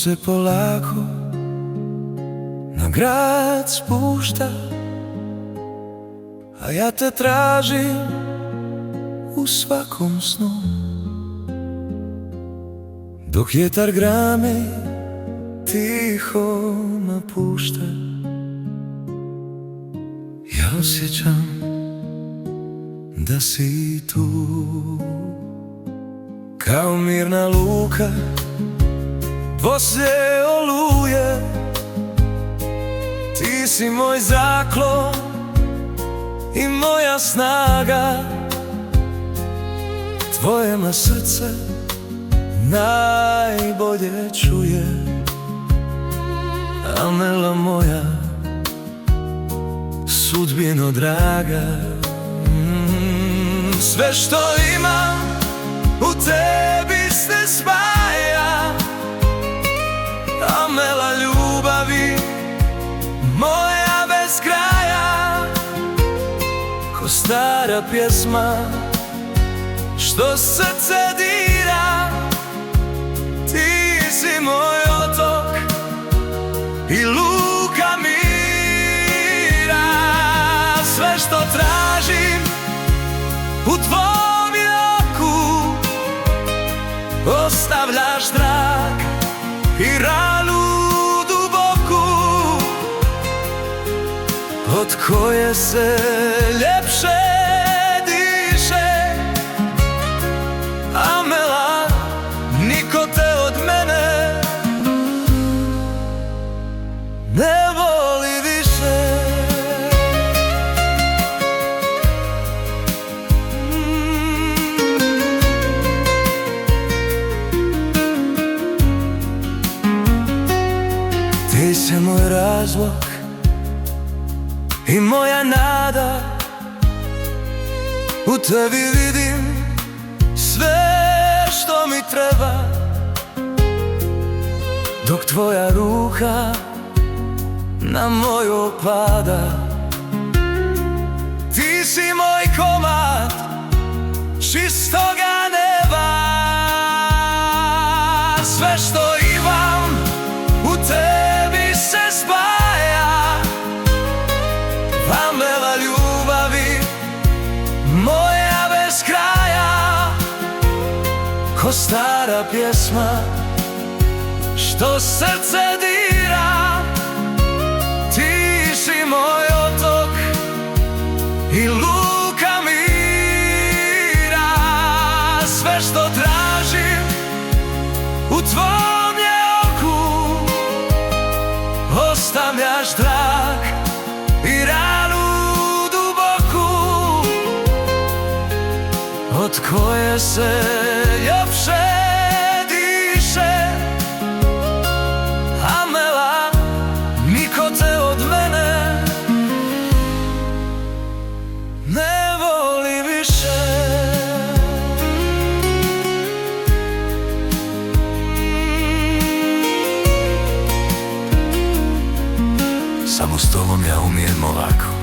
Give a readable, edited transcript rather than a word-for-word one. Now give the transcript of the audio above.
se polako na grad spušta, a ja te tražim u svakom snu. Dok vjetar grame tiho napušta, ja osjećam da si tu. Kao mirna luka poslije oluje, ti si moj zaklon i moja snaga. Tvoje me srce najbolje čuje, Amela moja, sudbino draga. Sve što imam u tebi se spaja, Amela ljubavi moja bez kraja. Ko stara pjesma što srce dira, ti si moj otok i luka mira. Sve što tražim u tvom oku, ostavljaš trag i ranu duboku, od koje se ljepše diše. Amela, niko te od mene ne voli više. Ti si moj razlog i moja nada, u tebi vidim sve što mi treba. Dok tvoja ruka na moju pada, ti si moj komad čistoga neba. Sve što imam u tebi se spaja, Amela ljubavi moja bez kraja. Ko stara pjesma što srce dira, ti si moj otok i luka mira. Sve što tražim u tvom je oku, ostavljaš trag i ranu duboku, od koje se ljepše diše. Amela, niko te od mene ne voli više. Samo s tobom ja umijem ovako.